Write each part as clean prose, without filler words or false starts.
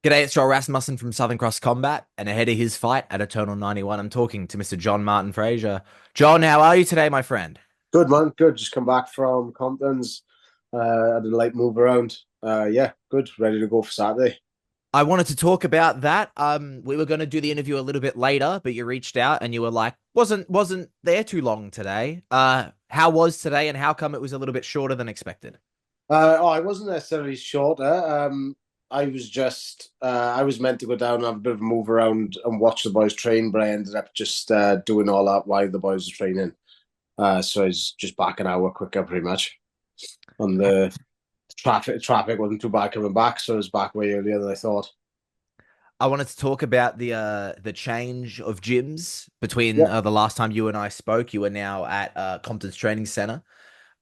G'day, it's Joel Rasmussen from Southern Cross Combat, and ahead of his fight at Eternal 91, I'm talking to Mr. John-Martin Fraser. John, how are you today, my friend? Good man, good. Just come back from Compton's. I did a light move around. Yeah, good. Ready to go for Saturday. I wanted to talk about that. We were going to do the interview a little bit later, but you reached out and you were like, wasn't there too long today. How was today, and how come it was a little bit shorter than expected? I wasn't necessarily shorter. I was meant to go down and have a bit of a move around and watch the boys train, but I ended up just doing all that while the boys were training. So I was just back an hour quicker, pretty much. And the traffic wasn't too bad coming back, so I was back way earlier than I thought. I wanted to talk about the change of gyms between Yeah, the last time you and I spoke. You are now at Compton's Training Center.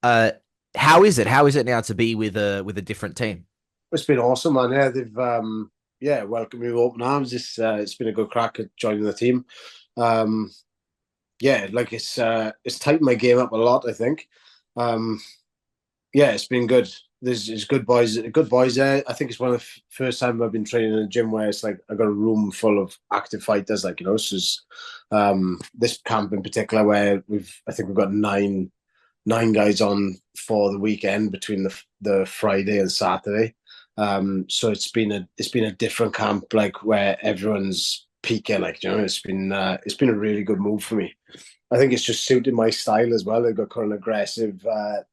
Uh, how is it? How is it now to be with a different team? it's been awesome, man. Yeah, they've welcomed me with open arms. It's been a good crack at joining the team. Um, yeah, like it's tightened my game up a lot, I think. Um, yeah, it's been good. There's good boys there. I think it's one of the first time I've been training in a gym where it's like I got a room full of active fighters, like so it's, this camp in particular where I think we've got nine guys on for the weekend between the Friday and Saturday. So it's been a different camp, like where everyone's peaking, like it's been a really good move for me. I think it's just suited my style as well. I've got kind of aggressive,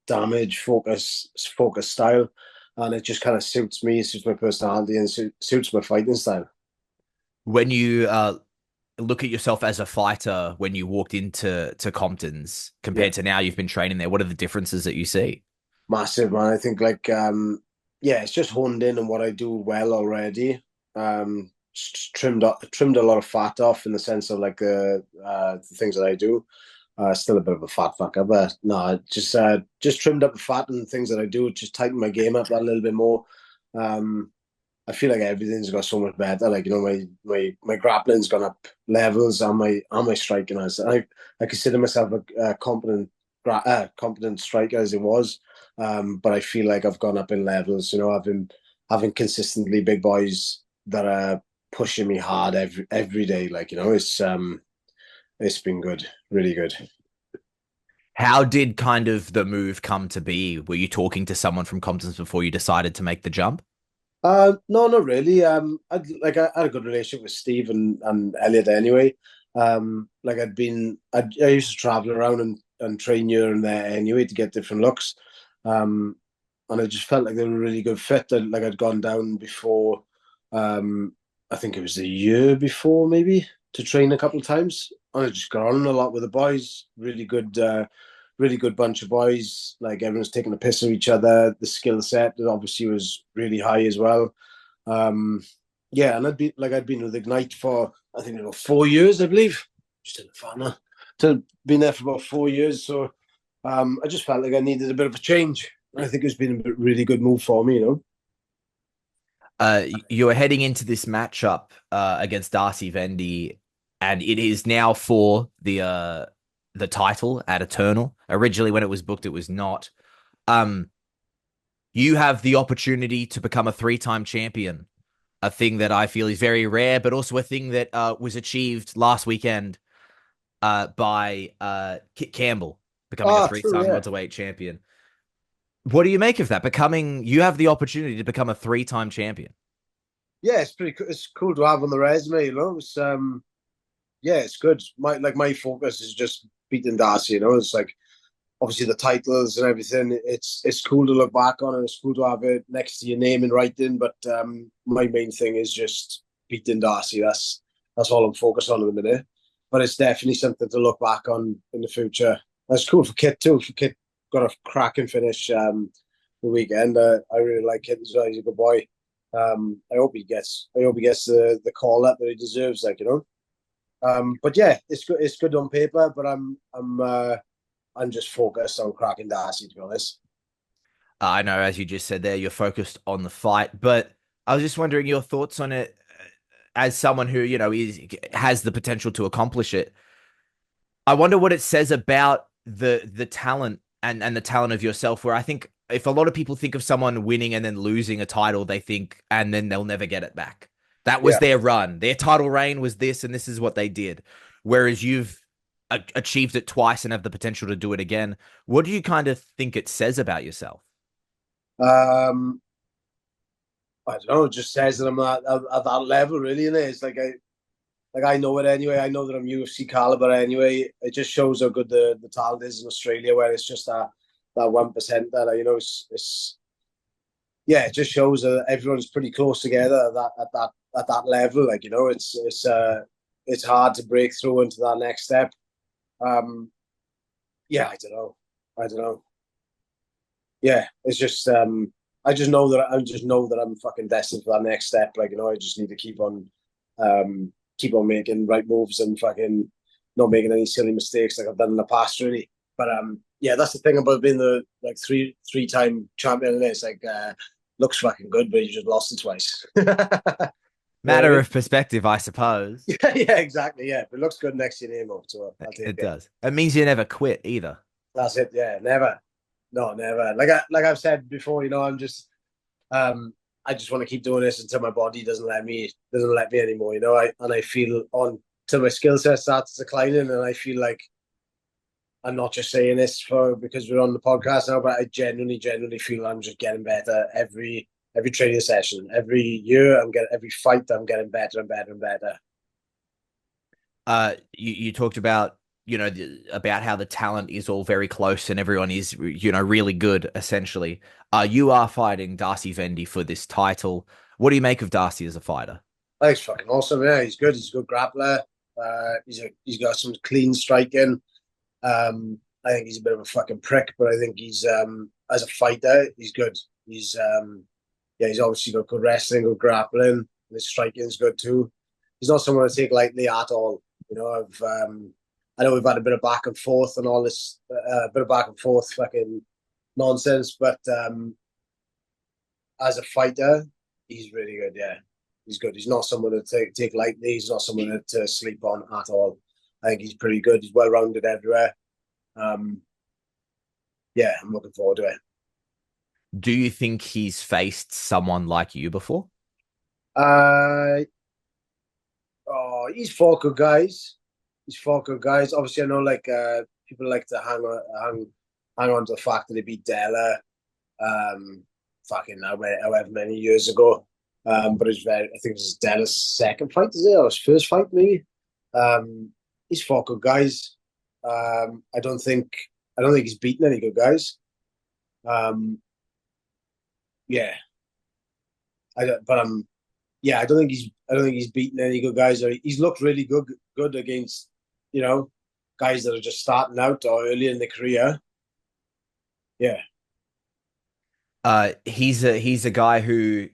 damage focus style, and it just kind of suits me, suits my personality, and suits my fighting style. When you look at yourself as a fighter when you walked into Compton's Yeah, compared to now you've been training there, what are the differences that you see? massive man. I think yeah, it's just honed in on what I do well already. Trimmed a lot of fat off in the sense of like the things that I do. Still a bit of a fat fucker, but no, just trimmed up the fat and things that I do. Just tightened my game up a little bit more. Um, I feel like everything's got so much better. Like my grappling's gone up levels, and my striking. I consider myself a competent striker as it was, but I feel like I've gone up in levels. I've been having consistently big boys that are pushing me hard every day. Like it's been good, really good. How did kind of the move come to be? Were you talking to someone from Compton's before you decided to make the jump? No, not really. I had a good relationship with Steve and Elliot anyway. Like I used to travel around and train here and there anyway to get different looks. Um, and I just felt like they were a really good fit. Like I'd gone down before, I think it was a year before maybe to train a couple of times. And I just got on a lot with the boys. Really good bunch of boys. Like everyone's taking a piss of each other. The skill set obviously was really high as well. Um, yeah, and I'd been with Ignite for I think about 4 years, I believe. Just in the fan. To been there for about 4 years, so I just felt like I needed a bit of a change. I think it's been a really good move for me. You are heading into this matchup against Darcy Vendy, and it is now for the title at Eternal. Originally, when it was booked, it was not. Um, you have the opportunity to become a three-time champion, a thing that I feel is very rare, but also a thing that was achieved last weekend by Kit Campbell becoming a Ah, true, three-time yeah. welterweight champion. What do you make of that? You have the opportunity to become a three-time champion. Yeah, it's pretty. It's cool to have on the resume. Yeah, it's good. My focus is just beating Darcy. It's like obviously the titles and everything. It's cool to look back on, and it's cool to have it next to your name in writing. But my main thing is just beating Darcy. That's all I'm focused on at the minute. But it's definitely something to look back on in the future. That's cool for Kit too. For Kit got a cracking finish the weekend. I really like Kit as well. He's a good boy. I hope he gets the call up that he deserves. But yeah, it's good. It's good on paper, but I'm just focused on cracking Darcy, to be honest. I know, as you just said there, you're focused on the fight, but I was just wondering your thoughts on it as someone who, has the potential to accomplish it. I wonder what it says about the talent and the talent of yourself, where I think if a lot of people think of someone winning and then losing a title, they think, and then they'll never get it back. That was Yeah. their run. Their title reign was this, and this is what they did. Whereas you've achieved it twice and have the potential to do it again. What do you kind of think it says about yourself? Um, I don't know. It just says that I'm at that level, really. And it's like I know it anyway. I know that I'm UFC caliber anyway. It just shows how good the talent is in Australia, where it's just that 1% that it's yeah, it just shows that everyone's pretty close together at that level. Like it's hard to break through into that next step. Um, yeah, I don't know. I don't know. Yeah, it's just I just know that I'm fucking destined for that next step. Like I just need to keep on making right moves and fucking not making any silly mistakes like I've done in the past, really. But yeah, that's the thing about being the like three-time champion. It's like looks fucking good, but you just lost it twice. You know what I Matter mean? of perspective, I suppose. Yeah, yeah, exactly. Yeah, if it looks good next to your name up, so I'll take It it. does. It means you never quit either. That's it. Yeah, never. No, never. Like I've said before, I'm just I just want to keep doing this until my body doesn't let me anymore. I feel on till my skill set starts declining, and I feel like I'm not just saying this for because we're on the podcast now, but I genuinely feel I'm just getting better every training session, every year. Every fight. I'm getting better and better and better. You talked about about how the talent is all very close and everyone is really good essentially. You are fighting Darcy Vendy for this title. What do you make of Darcy as a fighter? Oh, he's fucking awesome. Yeah, he's good. He's a good grappler. He's got some clean striking. I think he's a bit of a fucking prick, but I think he's as a fighter, he's good. He's obviously got good wrestling, good grappling, and his striking's good too. He's not someone to take lightly at all. I know we've had a bit of back and forth and all this, bit of back and forth fucking nonsense, but as a fighter, he's really good. Yeah, he's good. He's not someone to take lightly. He's not someone to sleep on at all. I think he's pretty good. He's well rounded everywhere. Um, yeah, I'm looking forward to it. Do you think he's faced someone like you before? Uh, oh, he's fought good guys. He's fought good guys. Obviously, I know like people like to hang on to the fact that he beat Della, fucking however many years ago. But I think it was Della's second fight, is it, or his first fight maybe? He's fought good guys. I don't think he's beaten any good guys. Um, yeah, I don't, but yeah, I don't think he's beaten any good guys. Or he's looked really good against you know guys that are just starting out or early in their career. Yeah, He's a guy who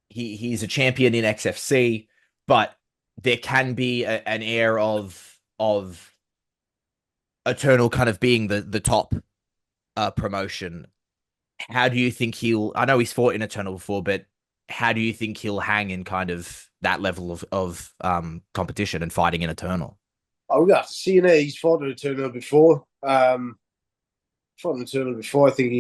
he's a champion in XFC, but there can be an air of Eternal kind of being the top promotion. How do you think he'll? I know he's fought in Eternal before, but how do you think he'll hang in kind of that level of competition and fighting in Eternal? we have to see. He's fought in Eternal before. Fought in Eternal before. I think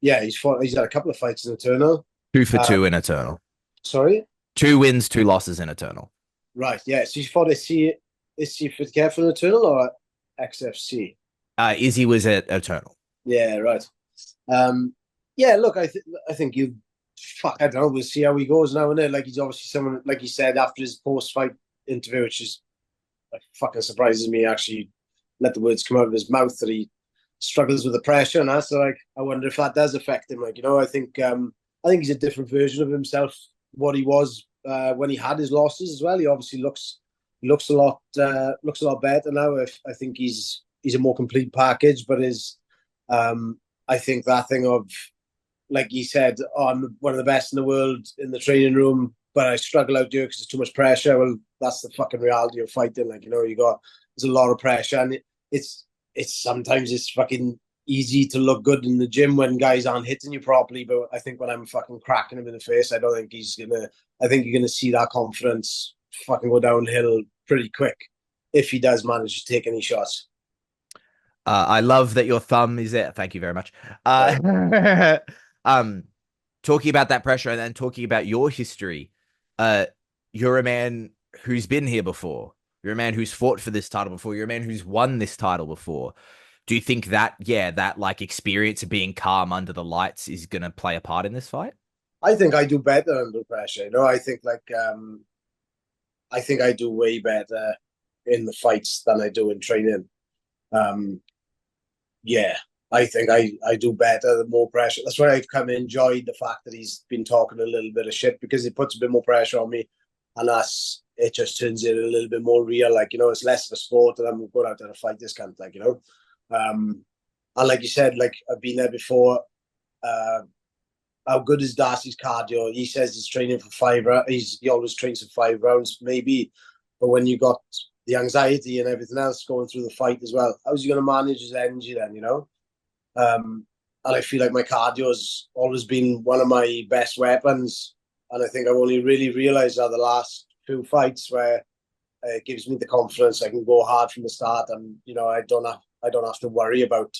yeah, he's fought. He's had a couple of fights in Eternal. Two for Uh, two in Eternal. sorry. 2 wins, 2 losses in Eternal. Right, yeah. So he's fought is he for Careful Eternal or XFC? Izzy was at Eternal. Yeah, right. Yeah, look, I think you fuck, I don't know, we'll see how he goes now, and then like he's obviously someone like he said after his post fight interview, which is like fucking surprises me actually let the words come out of his mouth that he struggles with the pressure and that. So like I wonder if that does affect him. Like, I think he's a different version of himself, what he was when he had his losses as well. He obviously looks a lot better now. I think he's a more complete package, but I think that thing of like he said, oh, I'm one of the best in the world in the training room, but I struggle out there because there's too much pressure. Well, that's the fucking reality of fighting. Like, there's a lot of pressure, and it's sometimes it's fucking easy to look good in the gym when guys aren't hitting you properly. But I think when I'm fucking cracking him in the face, I don't think he's gonna. I think you're gonna see that confidence fucking go downhill pretty quick if he does manage to take any shots. I love that your thumb is there. Thank you very much. Right. Um, talking about that pressure and then talking about your history. Uh, you're a man who's been here before. You're a man who's fought for this title before. You're a man who's won this title before. Do you think that, yeah, that like experience of being calm under the lights is going to play a part in this fight? I think I do better under pressure. I think I do way better in the fights than I do in training. Um, yeah, I think I do better the more pressure. That's why I've kind of enjoyed the fact that he's been talking a little bit of shit because it puts a bit more pressure on me, and it just turns it a little bit more real. Like it's less of a sport, and I'm going out there to fight this cunt. And like you said, like I've been there before. Uh, how good is Darcy's cardio? He says he's training for 5 rounds. He always trains for 5 rounds, maybe. But when you got the anxiety and everything else going through the fight as well, how's he going to manage his energy then? And I feel like my cardio has always been one of my best weapons. And I think I've only really realised that the last few fights where it gives me the confidence I can go hard from the start, and I don't have to worry about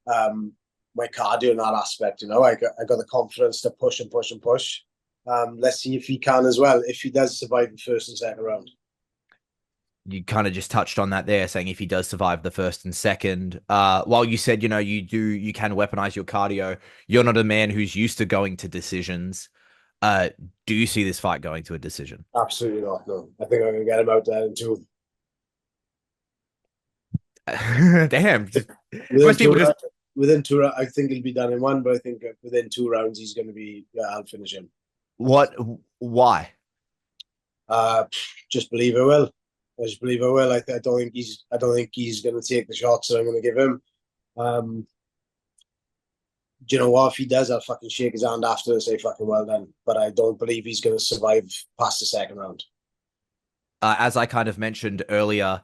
um, my cardio in that aspect. I got the confidence to push and push and push. Let's see if he can as well. If he does survive the first and second round. You kind of just touched on that there, saying if he does survive the first and second. While you said, you can weaponize your cardio, you're not a man who's used to going to decisions. Uh, do you see this fight going to a decision? Absolutely not. No, I think I'm gonna get him out there in two. Damn. Within Most two, people just within two, I think he'll be done in one, but I think within 2 rounds he's going to be. Yeah, I'll finish him. what? Why? Uh, just believe I will. I just believe I will. I don't think he's. I don't think he's going to take the shots that I'm going to give him. Um, do you know what? If he does, I'll fucking shake his hand after and say fucking well done. But I don't believe he's going to survive past the second round. As I kind of mentioned earlier,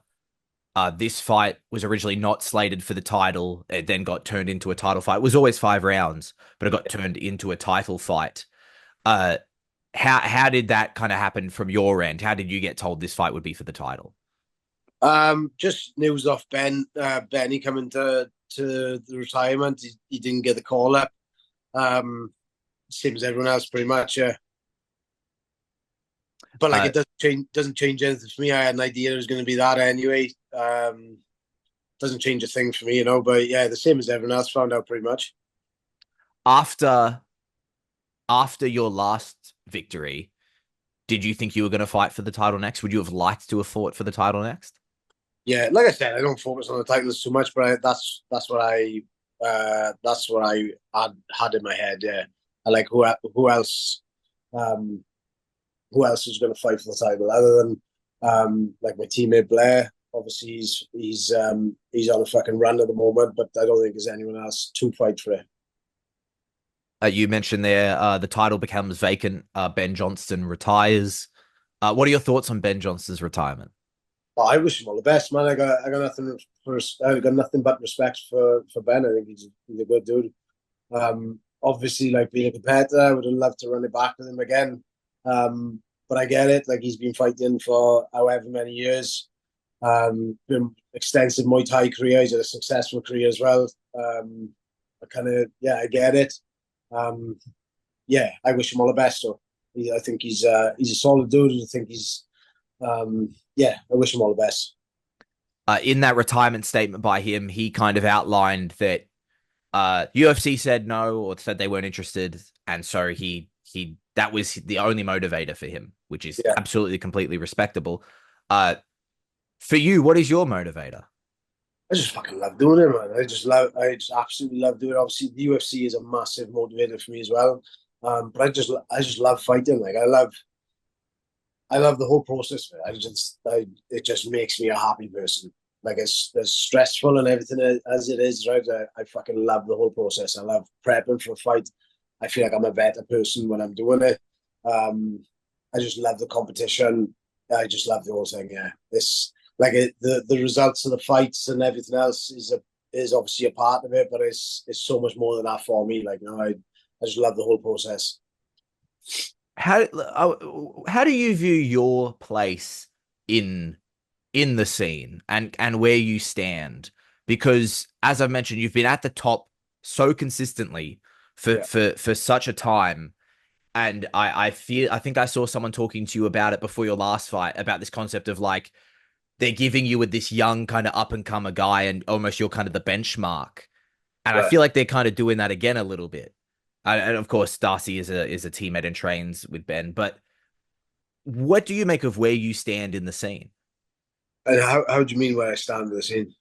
this fight was originally not slated for the title. It then got turned into a title fight. It was always 5 rounds, but it got turned into a title fight. Uh, how did that kind of happen from your end? How did you get told this fight would be for the title? Just news off Benny coming to the retirement. He didn't get the call up. Same as everyone else, pretty much. Yeah. But like Uh, it doesn't change anything for me. I had an idea it was going to be that anyway. Doesn't change a thing for me, But yeah, the same as everyone else. Found out pretty much. after after your last victory, did you think you were going to fight for the title next? Would you have liked to have fought for the title next? Yeah, like I said, I don't focus on the titles too much, but that's what I had in my head. Yeah, I like um, who else is going to fight for the title other than like my teammate Blair. Obviously, he's on a fucking run at the moment, but I don't think there's anyone else to fight for it. You mentioned there the title becomes vacant. Ben Johnston retires. What are your thoughts on Ben Johnston's retirement? Oh, I wish him all the best, man. I got nothing but respect for Ben. I think he's a good dude. Obviously, like being a competitor, I would have loved to run it back with him again. But I get it. Like he's been fighting for however many years. Been extensive Muay Thai career. He's had a successful career as well. I get it. Um, yeah, I wish him all the best. So I think he's a solid dude. I think yeah, I wish him all the best. In that retirement statement by him, he kind of outlined that UFC said no or said they weren't interested, and so he that was the only motivator for him, which is Yeah, absolutely completely respectable. Uh, for you, what is your motivator? I just fucking love doing it, man. I just absolutely love doing it. Obviously, the UFC is a massive motivator for me as well. But I just love fighting. Like I love the whole process. It just makes me a happy person. Like it's as stressful and everything as it is, right? I fucking love the whole process. I love prepping for a fight. I feel like I'm a better person when I'm doing it. Um, I just love the competition. I just love the whole thing. Yeah, the results of the fights and everything else is obviously a part of it, but it's so much more than that for me. I just love the whole process. How do you view your place in in the scene and where you stand? Because as I've mentioned, you've been at the top so consistently Yeah, for such a time. And I think I saw someone talking to you about it before your last fight about this concept of like they're giving you with this young kind of up and comer guy and almost you're kind of the benchmark. And I Right. feel like they're kind of doing that again a little bit. And of course, Darcy is a teammate and trains with Ben. But what do you make of where you stand in the scene? And how do you mean where I stand in the scene?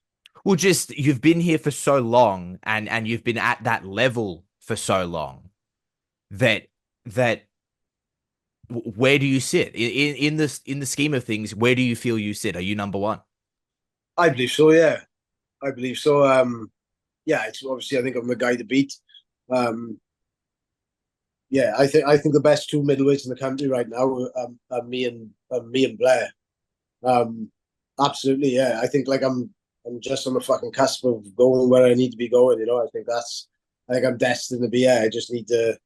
Well, just you've been here for so long and you've been at that level for so long that that where do you sit in this in the scheme of things? Where do you feel you sit? Are you number one? I believe so. Yeah, I believe so. Yeah, it's obviously I think I'm the guy to beat. Um, yeah, I think the best two middleweights in the country right now are me and Blair. Um, Absolutely, yeah. I think like I'm just on the fucking cusp of going where I need to be going. I think I'm destined to be. Yeah, I just need to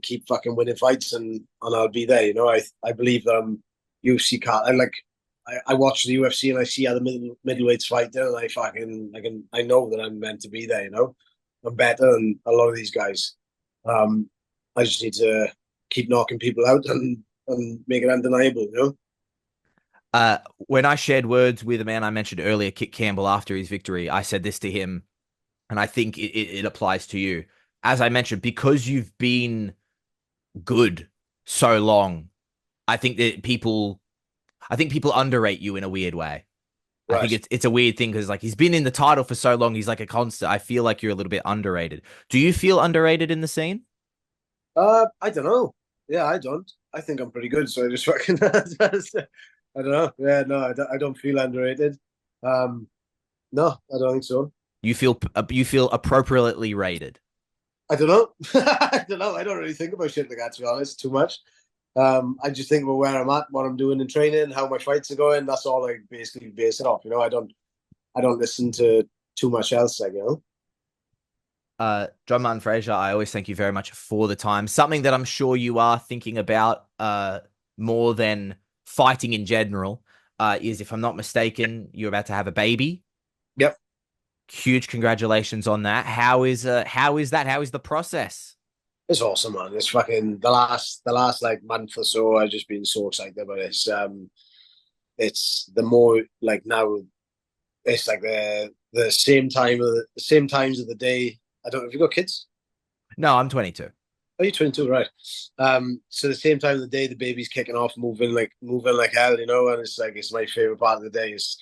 keep fucking winning fights and I'll be there. I believe that I'm UFC cat. I watch the UFC and I see other middleweights fight there, and I know that I'm meant to be there. I'm better than a lot of these guys. Um, I just need to keep knocking people out and make it undeniable. When I shared words with a man I mentioned earlier, Kit Campbell, after his victory, I said this to him, and I think it applies to you. As I mentioned, because you've been good so long, I think that I think people underrate you in a weird way. I think Right. it's a weird thing because like he's been in the title for so long, he's like a constant. I feel like you're a little bit underrated. Do you feel underrated in the scene? I don't know. Yeah, I don't. I think I'm pretty good, so I just fucking. I don't know. Yeah, no, I don't feel underrated. Um, no, I don't think so. You feel appropriately rated. I don't know. I don't know. I don't really think about shit like that, to be honest, too much. I just think about where I'm at, what I'm doing in training, how my fights are going. That's all I basically base it off. I don't listen to too much else. John-Martin Fraser, I always thank you very much for the time. Something that I'm sure you are thinking about more than fighting in general is, if I'm not mistaken, you're about to have a baby. Yep. Huge congratulations on that. How is that? How is the process? It's awesome, man. It's fucking the last like month or so. I've just been so excited about it. It's the more like now. It's like the same times of the day. I don't know if you got kids. No, I'm 22. Oh, you're 22, right? So the same time of the day, the baby's kicking off, moving like hell, and it's my favorite part of the day. It's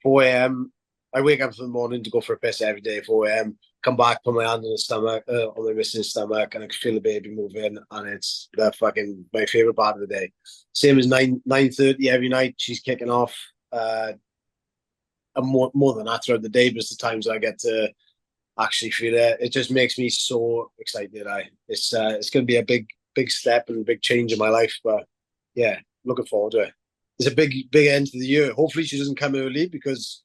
4 a.m. I wake up in the morning to go for a piss every day. 4 a.m. Come back, put my hand on the stomach, on my missus' stomach, and I can feel the baby move in, and it's the fucking my favorite part of the day. Same as 9:30 every night. She's kicking off. And more than that throughout the day, but it's the times I get to actually feel it. It just makes me so excited. It's going to be a big step and a big change in my life. But yeah, looking forward to it. It's a big end to the year. Hopefully, she doesn't come early because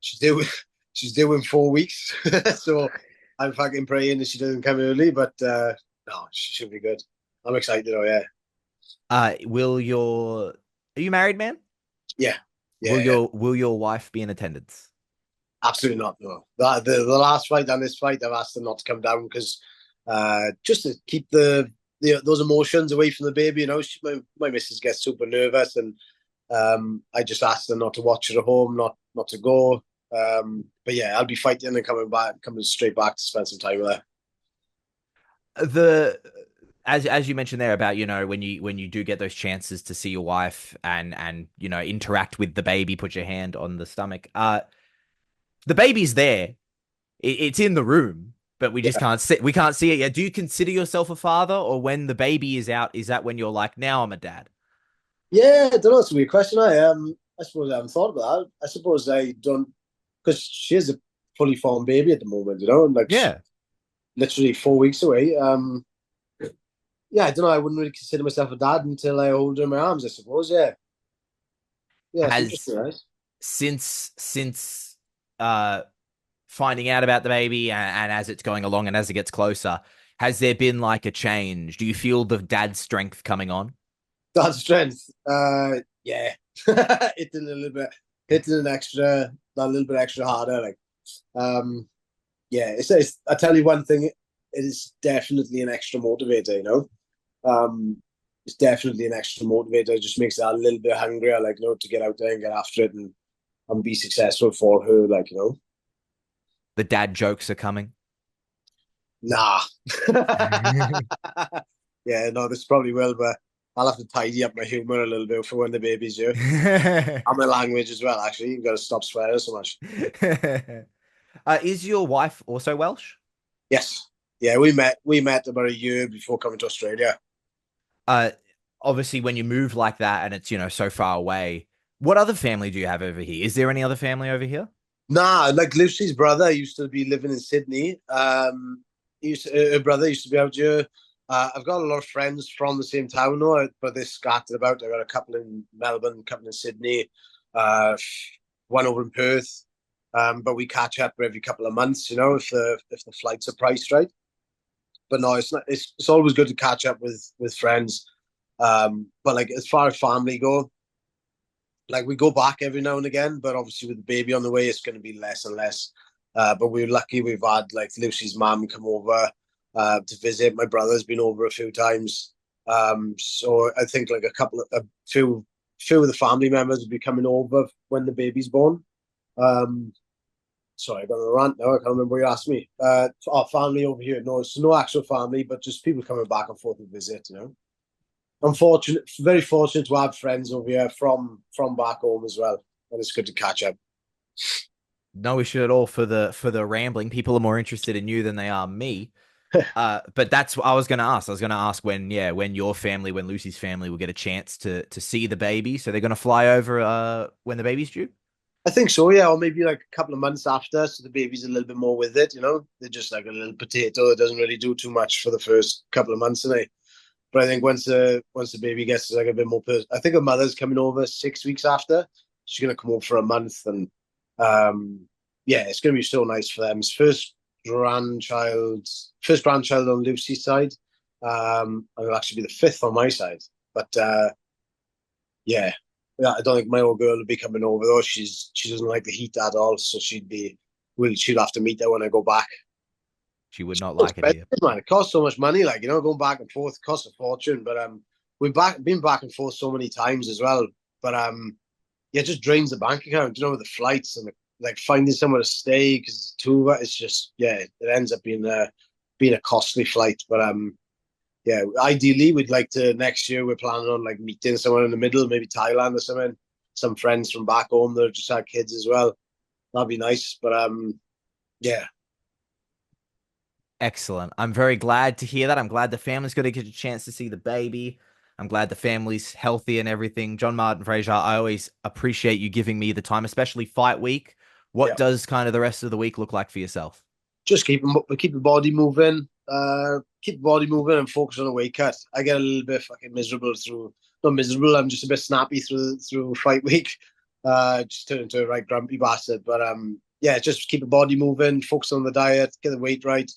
she's due she's due in 4 weeks. So I'm fucking praying that she doesn't come early. But no, she should be good. I'm excited. Oh yeah, Will your Are you married, man? yeah, yeah, yeah. Will your wife be in attendance? Absolutely not. No. The last fight and this fight, I've asked them not to come down because just to keep those emotions away from the baby. My missus gets super nervous, and I just asked them not to watch it at home, not to go. But yeah, I'll be fighting and coming straight back to spend some time with her. The As you mentioned there about when you do get those chances to see your wife and interact with the baby, put your hand on the stomach. The baby's there. It's in the room, but we just Yeah, can't see. We can't see it yet. Do you consider yourself a father, or when the baby is out, is that when you're like, now I'm a dad? yeah. I don't know. It's a weird question. I suppose I haven't thought about that. I suppose I don't because she is a fully formed baby at the moment. Like Yeah. literally 4 weeks away. Yeah, I don't know. I wouldn't really consider myself a dad until I hold her in my arms, I suppose. Yeah. Yeah, it's Has interesting, right? since uh finding out about the baby and as it's going along and as it gets closer, has there been like a change? Do you feel the dad strength coming on? Dad's strength. Yeah. Hitting a little bit, hitting a little bit extra harder. Yeah, I tell you one thing, it is definitely an extra motivator, Um, it's definitely an extra motivator. It just makes her a little bit hungrier, like, to get out there and get after it and be successful for her, like. The dad jokes are coming. Nah. Yeah, no, this probably will, but I'll have to tidy up my humor a little bit for when the baby's here. And my language as well, actually. You've got to stop swearing so much. Is your wife also Welsh? Yes. Yeah, we met about a year before coming to Australia. Uh, Obviously, when you move like that and it's, so far away, what other family do you have over here? Is there any other family over here? Nah, like Lucy's brother used to be living in Sydney. Her brother used to be out here. I've got a lot of friends from the same town though, but they're scattered about. I got a couple in Melbourne, a couple in Sydney, uh, one over in Perth. But we catch up every couple of months, if the flights are priced right. But no, it's not. It's always good to catch up with friends. But like as far as family go, like we go back every now and again, but obviously with the baby on the way, it's going to be less and less. But we're lucky we've had like Lucy's mum come over to visit. My brother's been over a few times. So I think like a few of the family members will be coming over when the baby's born. Um, Sorry, I got on a rant now. I can't remember what you asked me. Our family over here. No, it's no actual family, but just people coming back and forth to visit. I'm fortunate, very fortunate to have friends over here from back home as well, and it's good to catch up. No issue at all for the rambling. People are more interested in you than they are me. But that's what I was going to ask. I was going to ask when, yeah, when your family, when Lucy's family will get a chance to see the baby. So they're going to fly over when the baby's due. I think so, yeah, or maybe like a couple of months after, so the baby's a little bit more with it. They're just like a little potato that doesn't really do too much for the first couple of months, and but I think once the baby gets like a bit more, I think her mother's coming over 6 weeks after. She's gonna come over for a month, and um, yeah, it's gonna be so nice for them. It's first grandchild on Lucy's side, and it'll actually be the fifth on my side. But yeah, yeah, I don't think my old girl will be coming over though. She doesn't like the heat at all, so she'll have to meet her when I go back. She would not So like it expensive, here. man. It costs so much money, like going back and forth costs a fortune. But we've been back and forth so many times as well. But yeah, it just drains the bank account. With the flights and like finding somewhere to stay because it's two of it. It's just yeah, it ends up being a costly flight. But yeah, ideally we'd like to next year. We're planning on like meeting somewhere in the middle, maybe Thailand or something. Some friends from back home that just had kids as well. That'd be nice. But yeah, Excellent. I'm very glad to hear that. I'm glad the family's going to get a chance to see the baby. I'm glad the family's healthy and everything. John-Martin Fraser, I always appreciate you giving me the time, especially fight week. What yeah. does kind of the rest of the week look like for yourself? Just keep the body moving. Keep the body moving and focus on a weight cut. I get a little bit fucking miserable through. Not miserable. I'm just a bit snappy through fight week. Just turn into a right grumpy bastard. But yeah, just keep the body moving. Focus on the diet. Get the weight right.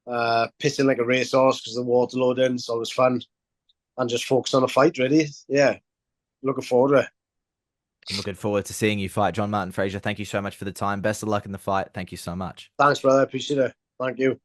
Pissing like a racehorse because the water loading. It's always fun. And just focus on a fight. Really. Yeah. Looking forward to it. I'm looking forward to seeing you fight John-Martin Fraser. Thank you so much for the time. Best of luck in the fight. Thank you so much. Thanks, brother. Appreciate it. Thank you.